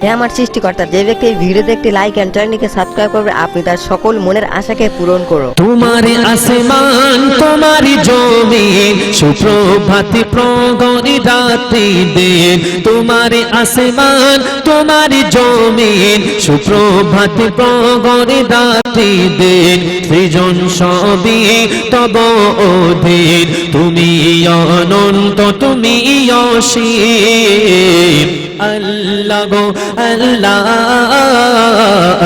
হে আমার সৃষ্টিকর্তা, যে ব্যক্তি এই ভিডিওতে একটি লাইক এন্ড চ্যানেলটিকে সাবস্ক্রাইব করবে, আপনি তার সকল মনের আশাকে পূরণ করো। তোমারে আসমান তোমারি জমিন সুপ্রভাতে প্রগরি রাত্রি দিন, তোমারে আসমান তোমারি জমিন সুপ্রভাতে প্রগরি রাত্রি দিন, সৃজন সবই তব অধীন, তুমি অনন্ত তুমি অসীম। আল্লাহ গো আল্লাহ,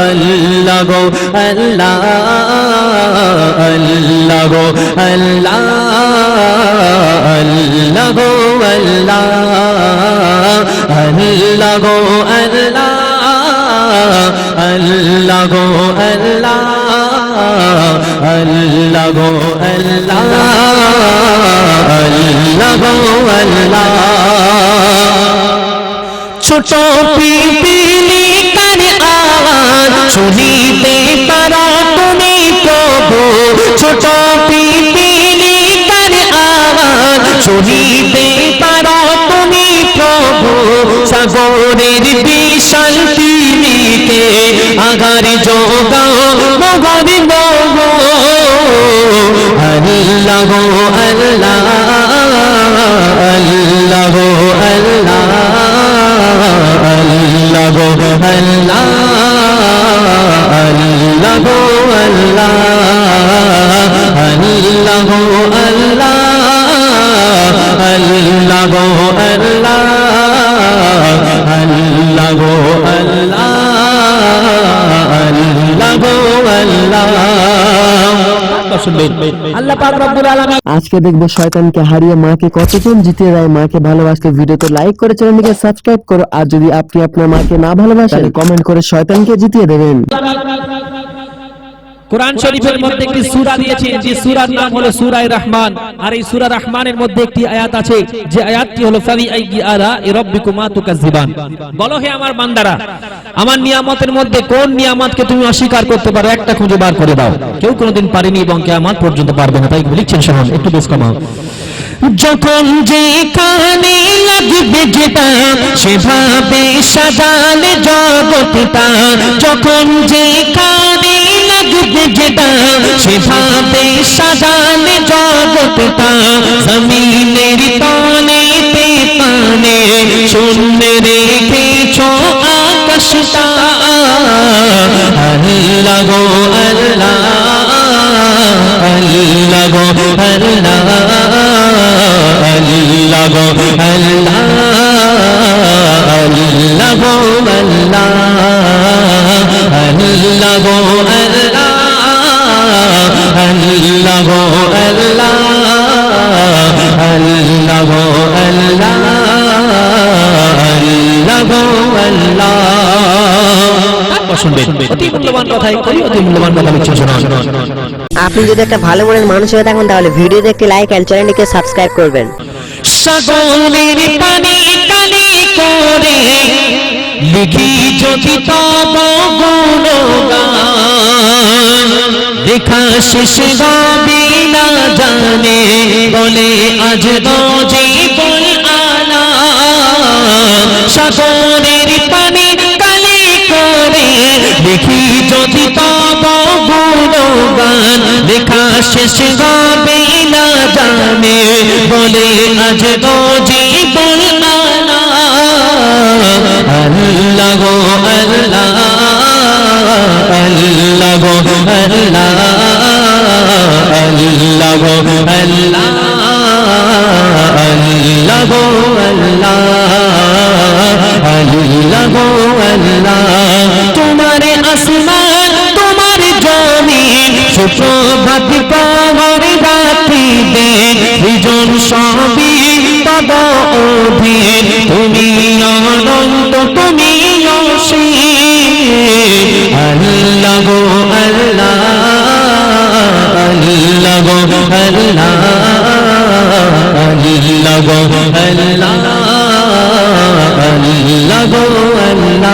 আল্লাহ গো আল্লাহ, আল্লাহ গো আল্লাহ, আল্লাহ গো আল্লাহ, আল্লাহ গো আল্লাহ, আল্লাহ গো আল্লাহ, আল্লাহ গো আল্লাহ, আল্লাহ গো আল্লাহ। ছোট পিপিলি কানে আওয়াজ শুনিতে পারো তুমি প্রভু, ছোট পিপিলি কানে আওয়াজ শুনিতে পারো তুমি প্রভু, সাগরের বিশাল তিমিকে আগার যোগাও মগরি মগো। আল্লাহ গো আল্লাহ, আল্লাহ গো আল্লাহ, আল্লাহ গো আল্লাহ, আল্লাহ গো আল্লাহ, আল্লাহ গো আল্লাহ, আল্লাহ গো আল্লাহ, আল্লাহ গো আল্লাহ, আল্লাহ গো আল্লাহ। আল্লাহ পাক রব্বুল আলামিন আজকে দেখবো শয়তানকে হারিয়ে মাকে কতজন জিতিয়ে দেয়। মাকে ভালোবাসতে ভিডিওতে লাইক করে চ্যানেলটিকে সাবস্ক্রাইব করো, আর যদি আপনি আপনার মাকে না ভালোবাসেন কমেন্ট করে শয়তানকে জিতিয়ে দেবেন। কোরআন শরীফের মধ্যে একটি সূরা দিয়েছে, যে সূরার নাম হলো সূরা রহমান। আর এই সূরা রহমানের মধ্যে একটি আয়াত আছে, যে আয়াতটি হলো ফাবি আইয়ি আলা'i রাব্বিকুমা তুকাজ্জিবান। বলো হে আমার বান্দারা, আমার নিয়ামতের মধ্যে কোন নিয়ামতকে তুমি অস্বীকার করতে পারো, একটা খুঁজে বার করে দাও। কেউ কোনোদিন পারেনি এবং কিয়ামত পর্যন্ত পারবে না। তাই লিখছেন, শুনুন একটু বেশ কমাও। যখন যেখানে লাগবে যেটা সেভাবে সাজালে জগৎটা, যখন যেখানে লাগবে যেটা সেভাবে সাজালে জগৎটা, জমিনের তলেতে পানে শূন্য রেখেছ আকাশটা। আল্লাহ গো আল্লাহ, আল্লাহ গো আল্লাহ, আল্লাহ গো আল্লাহ, আল্লাহ গো আল্লাহ, আল্লাহ গো আল্লাহ, আল্লাহ গো আল্লাহ, আল্লাহ গো আল্লাহ, আল্লাহ গো আল্লাহ। অতি মূল্যবান কথাই করি, অতি মূল্যবান কথা লিখছেন, শুনুন। আপনি যদি একটা ভালো মনের মানুষ হয়ে থাকেন, তাহলে ভিডিওতে একটি লাইক এন্ড চ্যানেলটিকে সাবস্ক্রাইব করবেন। সাগরের পানি কালি করে লিখি যদি তব গুণগান, লেখা শেষ হবে না জানে বলে আজ জীবন আলা। সাগরের পানি কালি করে লিখি যদি তব গুণগান, লেখা শেষ হবে না জানে বলে আজ জীবন আলা। আল্লাহ গো আল্লাহ, আল্লাহ গো আল্লাহ, আল্লাহ গো আল্লাহ, আল্লাহ গো আল্লাহ, আল্লাহ গো আল্লাহ। তোমারে আসমান তোমার জমিন সুপ্রভাত প্রহর রাত্রি দিন, সৃজন সবই তব অধীন, তুমি অনন্ত তুমি অসীম। আল্লাহ গো আল্লাহ, আল্লাহ গো আল্লাহ, আল্লাহ গো আল্লাহ, আল্লাহ গো আল্লাহ,